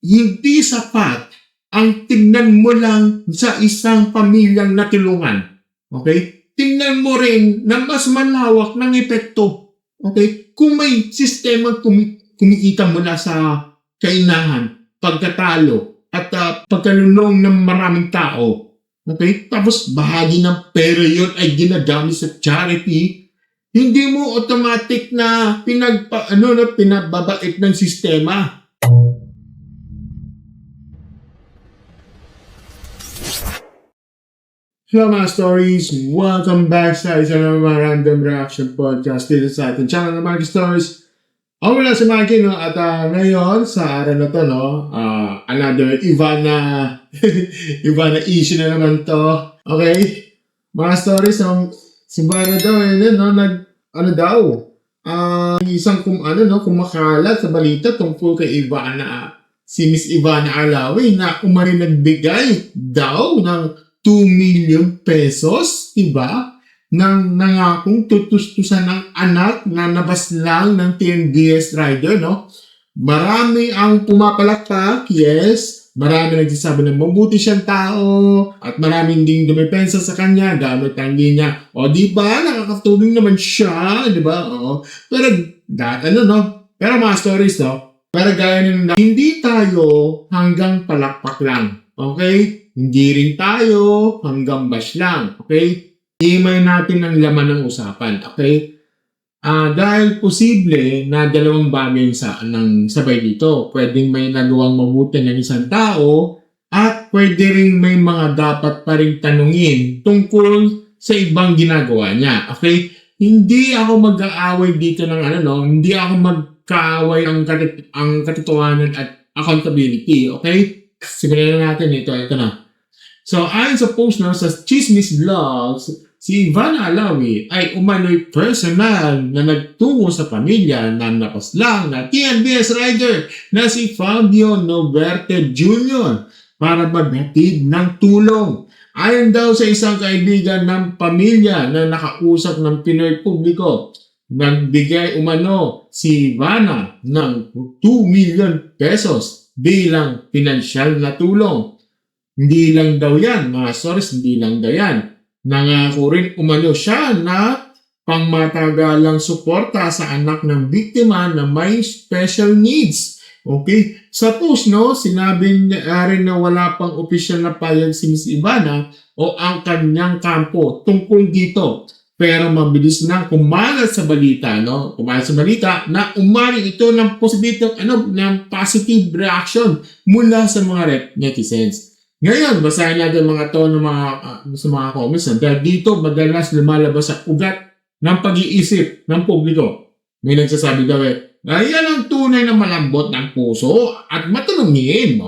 hindi sapat ang tignan mo lang sa isang pamilyang natulungan. Okay? Tingnan mo rin na mas malawak ng epekto. Okay? Kung may sistema kumikita mula sa kainahan, pagkatalo, at pagkalulong ng maraming tao. Okay? Tapos bahagi ng pera yun ay ginagamit sa charity, hindi mo automatic na pinababait ng sistema. Hello mga stories! Welcome back sa isang mga random reaction podcast dito sa ating channel na Marky Stories. Ako mula si Marky, no? At ngayon sa araw na to, no? Another Ivana issue na naman to. Okay? Mga stories, si Ivana daw, isang kumakalat sa balita tungkol kay Ivana, si Miss Ivana Alawi na umari nagbigay daw ng 2 million pesos, diba? Nang nangakong tutustusan ng anak na nabaslang ng TNBS rider, no? Marami ang pumapalakpak, yes. Marami nagsasabi na mabuti siyang tao at maraming ding dumepensa sa kanya gamit ang niya. O diba? Nakakatulong naman siya, diba? O. Pero, Pero mga stories, no? Pero gaya nung hindi tayo hanggang palakpak lang. Okay? Hindi rin tayo hanggang bash lang. Okay? Himay natin ang laman ng usapan. Okay? Dahil posible na dalawang bagay ng sabay dito. Pwedeng may nagawang mabuti ng isang tao at pwede rin may mga dapat pa rin tanungin tungkol sa ibang ginagawa niya. Okay? Hindi ako mag-aaway dito ng hindi ako magkaaway ang katotohanan at accountability. Okay? Simulan na natin ito na. So, ayon sa post sa Chismis Vlogs, si Ivana Alawi ay umano'y personal na nagtungo sa pamilya na napaslang na TNBS rider na si Fabio Noverte Jr. para maghatid ng tulong. Ayon daw sa isang kaibigan ng pamilya na nakausap ng Pinoy publiko, nagbigay umano si Ivana ng 2 million pesos bilang pinansyal na tulong. Hindi lang daw yan, mga stories, hindi lang daw yan. Nangako rin umano siya na pangmatagalang suporta sa anak ng biktima na may special needs. Okay? Sa post, sinabi niya rin na wala pang opisyal na payag si Miss Ivana o ang kanyang kampo tungkol dito. Pero mabilis na kumalat sa balita, na umari ito ng positive reaction mula sa mga netizens. Ngayon, basahin natin mga sa mga comments dahil dito madalas lumalabas sa ugat ng pag-iisip ng publiko. May nagsasabi daw yan ang tunay na malambot ng puso at matanungin.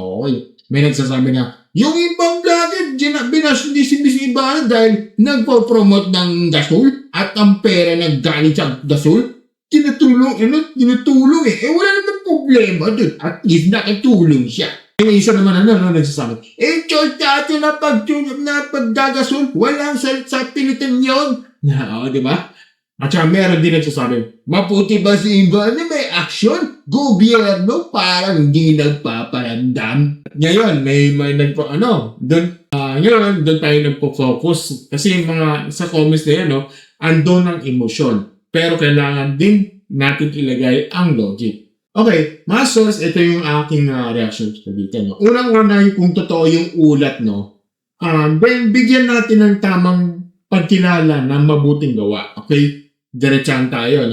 May nagsasabi na yung ibang vlogger binasibisiba dahil nagpo-promote ng gasol at ang pera naggaling sa gasol. Tinutulong wala naman problema dun. At least nakatulong siya. May isa naman nagsasabi, Church dati na pagdagasol, walang sa pilitan yun. Di ba? At saka meron din nagsasabi, maputi ba si Ivana may action? Gobyerno parang hindi nagpaparamdam. Ngayon, may doon tayo nagpo-focus. Kasi sa comments na yan, andun ang emosyon. Pero kailangan din natin ilagay ang logic. Okay, mga source, ito yung aking reaction sa dito. Unang-una kung totoo yung ulat, then bigyan natin ng tamang pagkilala ng mabuting gawa. Okay, diretsahan tayo,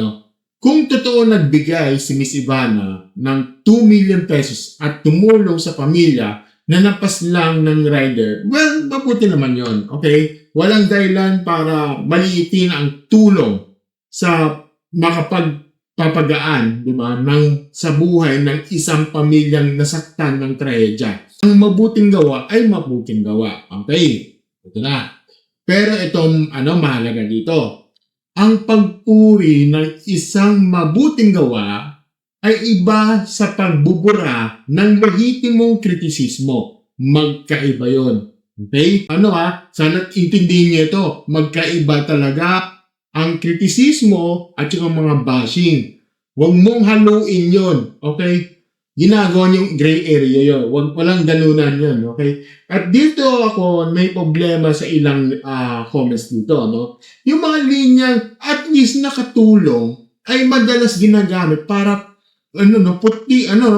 Kung totoo nagbigay si Miss Ivana ng 2 million pesos at tumulong sa pamilya na napaslang ng rider, well, mabuti naman yon. Okay? Walang dahilan para maliitin ang tulong sa makapagpapagaan, di ba, sa buhay ng isang pamilyang nasaktan ng trahedya. Ang mabuting gawa ay mabuting gawa. Okay? Ito na. Pero itong mahalaga dito. Ang pagpuri ng isang mabuting gawa ay iba sa pagbubura ng lehitimong kritisismo. Magkaiba yon. Okay? Sana intindihin niyo ito. Magkaiba talaga ang kritisismo at yung mga bashing. Huwag mong haluin yon. Okay? ginagawa niyong gray area yun. Walang ganunan yun, okay? At dito ako may problema sa ilang comments dito, no? Yung mga linyang at least nakatulong ay madalas ginagamit para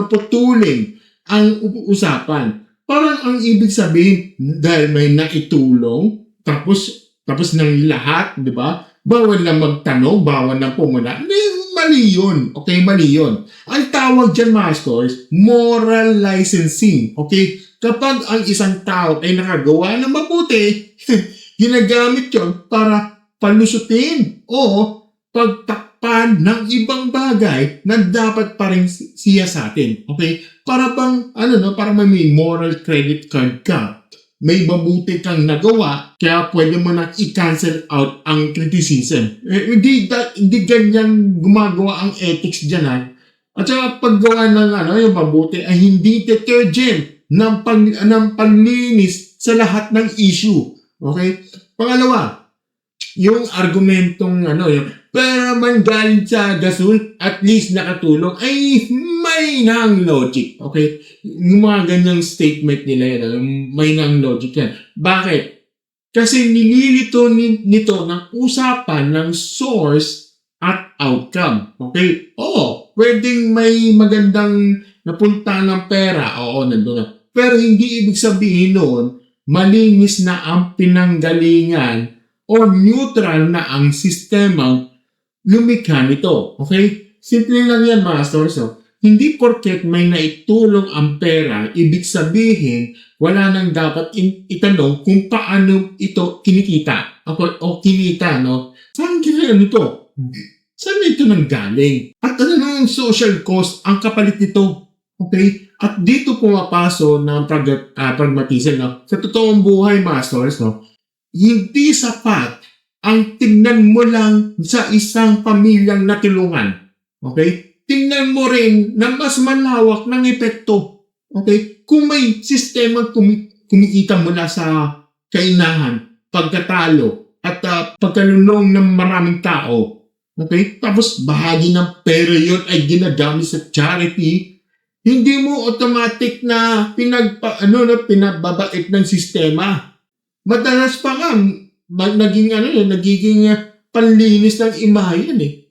putulin ang usapan. Parang ang ibig sabihin, dahil may naitulong, tapos ng lahat, di ba? Bawal na magtanong, bawal na pumuna. Mali yun. Okay, mali yun. Ang tawag dyan, masters, moral licensing. Okay? Kapag ang isang tao ay nakagawa ng mabuti, ginagamit yun para palusutin o pagtakpan ng ibang bagay na dapat pa rin siya sa atin. Okay? Para bang, para may moral credit card ka. May mabuti kang nagawa, kaya pwede mo na i-cancel out ang criticism. Hindi ganyan gumagawa ang ethics dyan, ha? At saka paggawa ng yung mabuti ay hindi detergent ng panlinis sa lahat ng issue. Okay? Pangalawa, yung argumentong pero man galing sa gasol, at least nakatulong, ay may nang logic. Okay? Yung mga ganyang statement nila yan, may nang logic yan. Bakit? Kasi nililito nito ng usapan ng source at outcome. Okay? Oo, pwedeng may magandang napunta ng pera. Oo, nandun na. Pero hindi ibig sabihin noon, malinis na ang pinanggalingan or neutral na ang sistemang lumikha nito. Okay? Simple lang yan, masters. So, hindi porket may naitulong ang pera, ibig sabihin, wala nang dapat itanong kung paano ito kinikita. O kinita, no? Saan ginagawa nito? Saan ito nanggaling? At ano ang social cost ang kapalit nito? Okay? At dito pumapasok ng pragmatism. No? Sa totoong buhay, masters, no? Hindi sapat ang tignan mo lang sa isang pamilyang natulungan. Okay? Tingnan mo rin na mas malawak ng epekto. Okay? Kung may sistema kumikita mula sa kainahan, pagkatalo, at pagkalulong ng maraming tao. Okay? Tapos bahagi ng pera yun ay ginagamit sa charity. Hindi mo automatic na pinababait ng sistema. Madalas pa nga, nagiging panlinis ng imahe yan eh.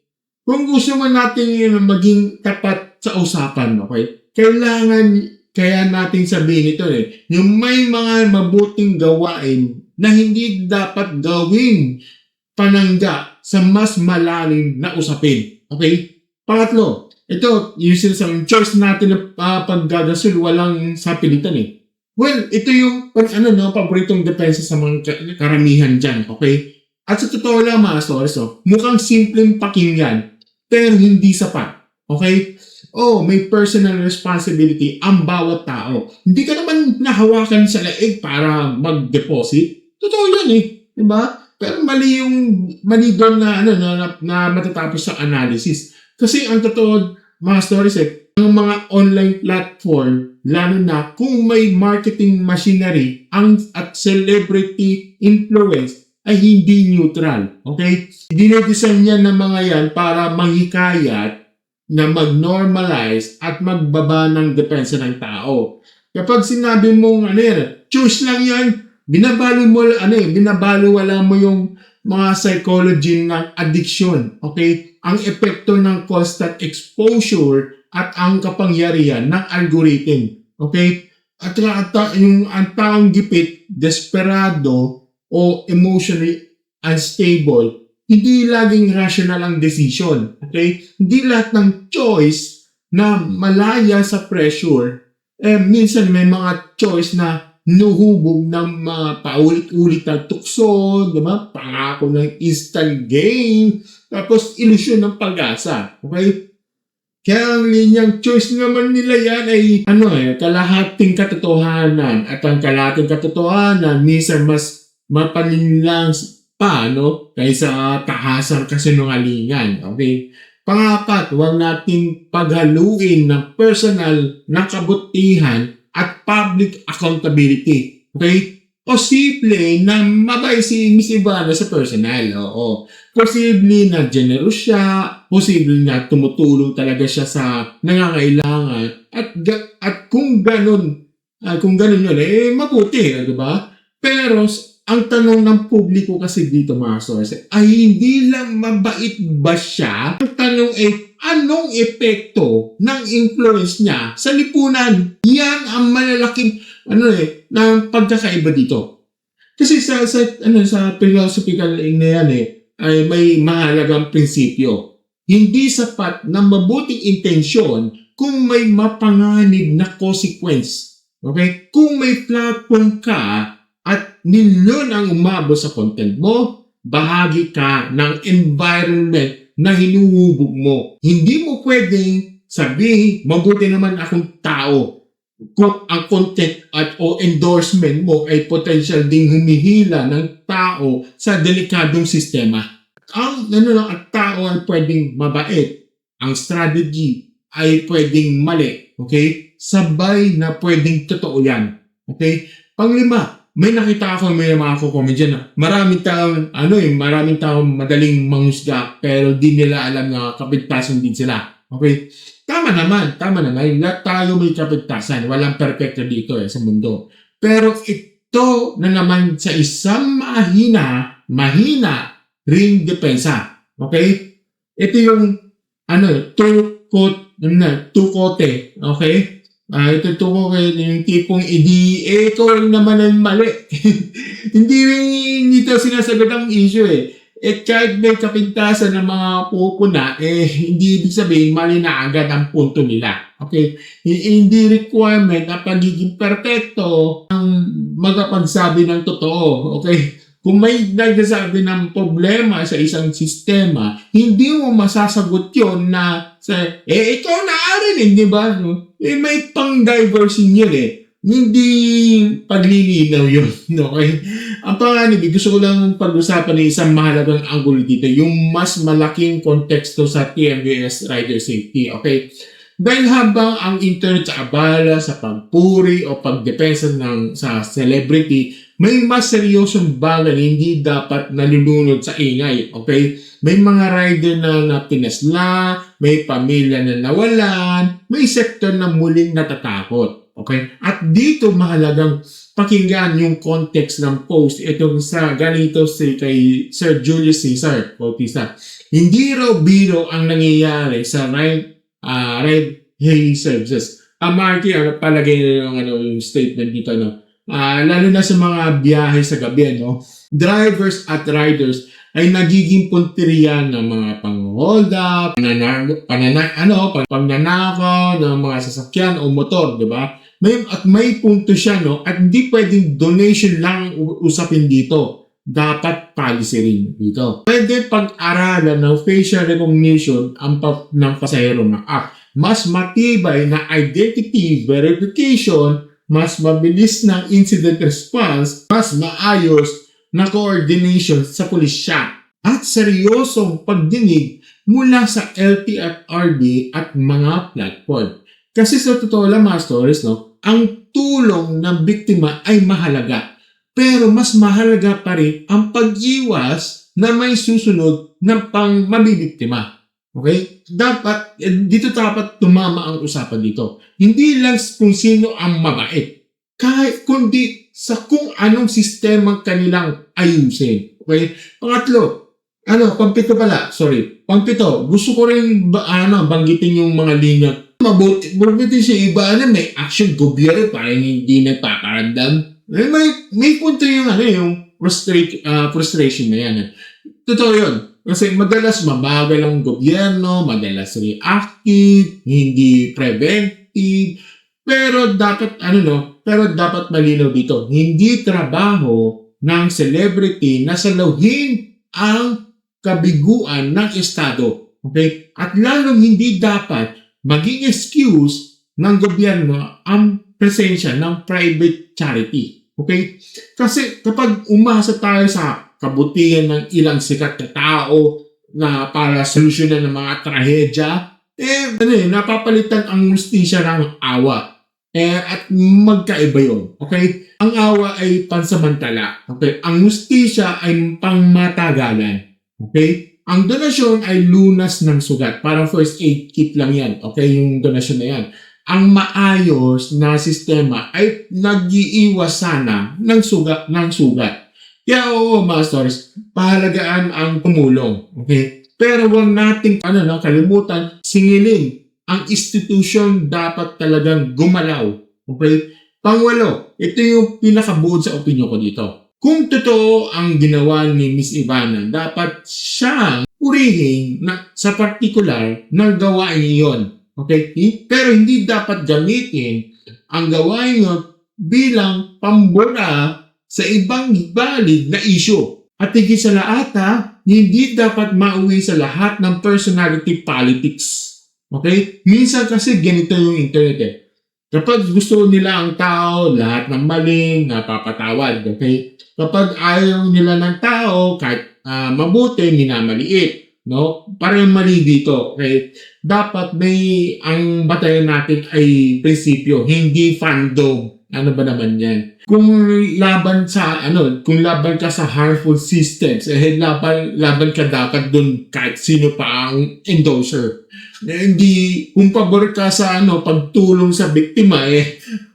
Kung gusto mo natin maging tapat sa usapan, okay? Kaya natin sabihin ito eh, yung may mga mabuting gawain na hindi dapat gawing panangga sa mas malalim na usapin. Okay? Pangatlo, ito, yung sinasang choice natin na paggagasol, walang sapilitan eh. Well, ito yung paboritong depensa sa mga karamihan dyan, okay? At sa totoo lang mga stores, mukhang simpleng pakinggan, pero hindi sapat. Okay? May personal responsibility ang bawat tao. Hindi ka naman nahawakan sa leeg para mag-deposit. Totoo yan eh. Diba? Pero mali doon na matatapos sa analysis. Kasi ang totoo, mga stories ang mga online platform, lalo na kung may marketing machinery at celebrity influence, ay hindi neutral. Okay? Dinedesign niya ng mga yan para manghikayat na mag-normalize at magbaba ng depensa ng tao. Kapag sinabi mong choose lang yan, binabaliwala mo yung mga psychology ng addiction. Okay? Ang epekto ng constant exposure at ang kapangyarihan ng algorithm. Okay? At ang taong gipit, desperado, o emotionally unstable, hindi laging rational ang decision. Okay? Hindi lahat ng choice na malaya sa pressure, minsan may mga choice na nuhubog ng mga paulit-ulit na tukso, diba? Pangako ng instant gain, tapos ilusyon ng pag-asa. Okay? Kaya ang linyang choice naman nila yan ay kalahating katotohanan. At ang kalahating katotohanan minsan mas mapalinlang pa kaysa tahasan kasinungalingan. Okay? Pangapat, huwag natin paghaluin ng personal na kabutihan at public accountability. Okay? Posible na mabay si Miss Ivana sa personal. Oo. Posible na generous siya. Posible na tumutulong talaga siya sa nangangailangan kailangan at kung ganun yun, mabuti, di ba? Pero ang tanong ng publiko kasi dito mga source ay hindi lang mabait ba siya? Ang tanong ay anong epekto ng influence niya sa lipunan? Yan ang malalaking ng pagkakaiba dito. Kasi sa philosophical na yan ay may mahalagang prinsipyo. Hindi sapat na mabuting intensyon kung may mapanganib na consequence. Okay? Kung may platform ka at milyon ang umabot sa content mo, bahagi ka ng environment na hinuhubog mo. Hindi mo pwedeng sabihin, mabuti naman akong tao kung ang content o endorsement mo ay potential ding humihila ng tao sa delikadong sistema. Ang tao ay pwedeng mabait. Ang strategy ay pwedeng mali. Okay? Sabay na pwedeng totoo yan. Okay? Panglima, may nakita ako may mga comment dyan na maraming tao madaling manghusga pero di nila alam na kapigtasan din sila. Okay? Tama naman. Lahat tayo may kapigtasan. Walang perfecto dito sa mundo. Pero ito na naman sa isang mahina ring depensa. Okay? Ito yung tukote. Okay? Ito tukote yung tipong ito naman ang mali. Hindi nito sinasagot ang issue kahit may kapintasan ng mga pupuna, hindi ibig sabihin mali na agad ang punto nila. Okay? Hindi requirement na pagiging perfecto ang magpagsabi ng totoo. Okay? Kung may nagsasabi ng problema sa isang sistema, hindi mo masasagot yun na ikaw na rin, di ba? May pang-diversing yun Hindi paglilinaw yun. Okay? Ang panganib, gusto ko lang pag-usapan ng isang mahalagang angulo dito, yung mas malaking konteksto sa TMUS rider safety. Okay? Dahil habang ang internet sa abala sa pagpuri o pagdepensa sa celebrity, may mas seryosong bagay hindi dapat nalulunod sa ingay. Okay? May mga rider na pinasla, may pamilya na nawalan, may sektor na muling natatakot. Okay? At dito mahalagang pakinggan yung context ng post. Itong ganito kay Sir Julius Caesar Bautista. Hindi raw biro ang nangyayari sa ride-hailing services. Marky, palagay yung statement dito, lalo na sa mga biyahe sa gabi, drivers at riders ay nagiging punteriya ng mga pang-hold up, pagnanakaw ng mga sasakyan o motor, di ba? May punto siya, at hindi pwedeng donation lang usapin dito. Dapat policy rin dito. Pwede pag-aralan ng facial recognition ng pasahero ng app. Mas matibay na identity verification, mas mabilis na incident response, mas maayos na coordination sa pulisya, at seryosong pagdinig mula sa LTFRB at mga platform. Kasi sa totoo lang mga stories, ang tulong ng biktima ay mahalaga. Pero mas mahalaga pa rin ang pag-iwas na may susunod ng mabibiktima. Okay? Dito dapat tumama ang usapan dito. Hindi lang kung sino ang mabait, kundi sa kung anong sistema kanilang ayusin. Okay? Pangatlo, Pangpito, gusto ko rin banggitin yung mga linya. Mabuti sa iba may action gobyerno para hindi nagpaparamdam. May punto yung frustration na yan. Totoo yun. Kasi madalas mabagal ang gobyerno, madalas reactive, hindi preventive. Pero dapat malinaw dito. Hindi trabaho ng celebrity na salahin ang kabiguan ng Estado. Okay? At lalong hindi dapat maging excuse ng gobyerno ang presensya ng private charity. Okay? Kasi kapag umasa tayo sa kabutihan ng ilang sikat na tao na para solusyonan ng mga trahedya, napapalitan ang hustisya ng awa. At magkaiba yun. Okay? Ang awa ay pansamantala. Okay? Ang hustisya ay pangmatagalan. Okay? Ang donasyon ay lunas ng sugat. Parang first aid kit lang yan. Okay? Yung donasyon na yan. ang maayos na sistema ay nag-iiwas sana ng sugat. Kaya oo, mga stories, pahalagaan ang tumulong. Okay? Pero huwag nating kalimutan, singilin. Ang institusyon dapat talagang gumalaw. Okay? Pangwalo, ito yung pinakabuod sa opinion ko dito. Kung totoo ang ginawa ni Miss Ivana, dapat siyang purihin sa partikular na gawain iyon. Okay? Pero hindi dapat gamitin ang gawain yun bilang pambura sa ibang valid na issue. At higit sa lahat, hindi dapat mauwi sa lahat ng personality politics. Okay? Minsan kasi ganito yung internet. Kapag gusto nila ang tao, lahat ng maling napapatawad. Okay? Kapag ayaw nila ng tao, kahit mabuti, minamaliit. No? Parang mali dito. Okay? Dapat ang batayan natin ay prinsipyo, hindi fandom. Ano ba naman yan? Kung laban ka sa harmful systems, laban ka dapat dun kahit sino pa ang endorser. Hindi, kung pabor ka sa pagtulong sa biktima,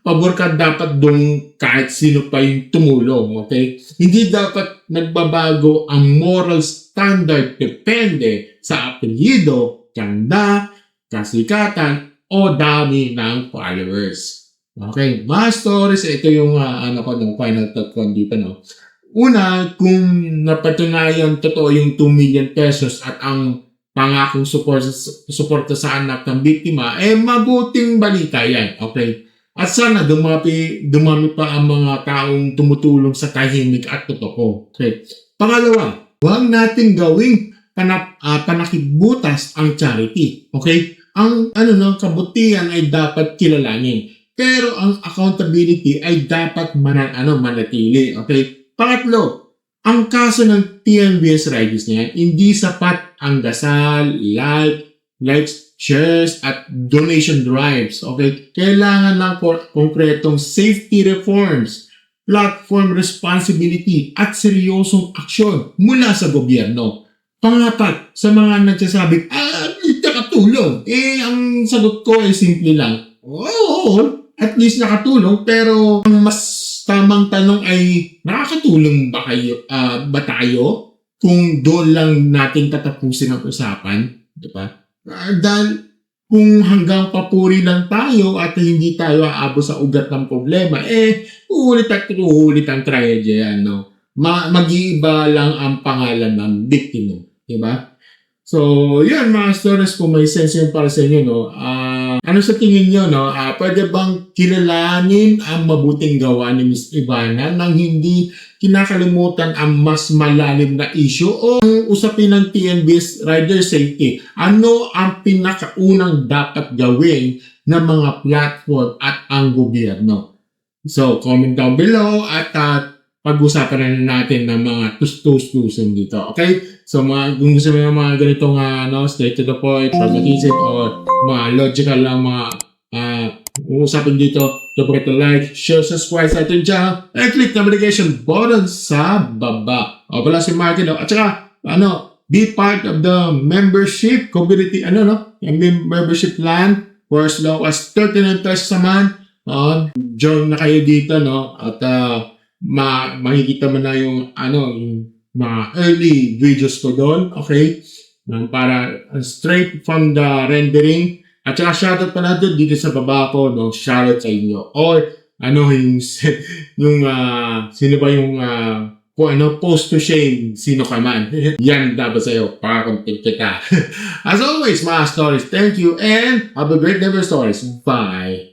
pabor ka dapat dun kahit sino pa yung tumulong. Okay? Hindi dapat nagbabago ang moral standard depende sa apelyido, ganda, kasikatan, o dami ng followers. Okay, mga stories, ito yung final thought ko dito, no. Una, kung napatunayan totoo yung 2 million pesos at ang pangakong suporta sa anak ng biktima, mabuting balita yan. Okay? At sana dumami pa ang mga taong tumutulong sa tahimik at totoo. Okay? Pangalawa, huwag natin gawing panakipbutas ang charity. Okay? Ang kabutihan ay dapat kilalanin. Pero ang accountability ay dapat manatili. Okay? Pangatlo, ang kaso ng TNBS Riders na yan, hindi sapat ang dasal, likes, shares, at donation drives. Okay? Kailangan ng konkretong safety reforms, platform responsibility, at seryosong aksyon mula sa gobyerno. Pangapat, sa mga nagsasabing, nakatulong. Ang sagot ko ay simple lang. Oo, at least nakatulong, pero ang mas tamang tanong ay nakakatulong ba tayo kung doon lang natin tatapusin ang usapan, di ba? Dahil kung hanggang papuri lang tayo at hindi tayo aabot sa ugat ng problema, uulit ang tragedya yan, no? Mag-iiba lang ang pangalan ng biktima, di ba? So, yan mga stories, kung may sense yun para sa inyo, no? Ano sa tingin nyo, no? Pwede bang kilalanin ang mabuting gawa ni Miss Ivana nang hindi kinakalimutan ang mas malalim na issue o usapin ng TNBS rider safety? Ano ang pinakaunang dapat gawin ng mga platform at ang gobyerno? So, comment down below at pag-usapan na natin ng mga tustos-tuson dito. Okay? So, kung gusto mo yung mga ganitong straight to the point, pragmatism, o mga logical lang mga usapan dito, don't forget to like, share, subscribe sa ating channel, and click the notification button sa baba. O pala si Martin, at saka, be part of the membership community, membership plan for as low as 39 pesos a month. Join na kayo dito, no? At makikita mo na yung mga early videos ko doon, okay? Para straight from the rendering. At saka shoutout pa natin dito sa baba ko, no? Shoutout sa inyo. Or sino ba yung post to shame, sino ka man. Yan dapat sa'yo para content kita. As always, mga stories, thank you and have a great never stories. Bye!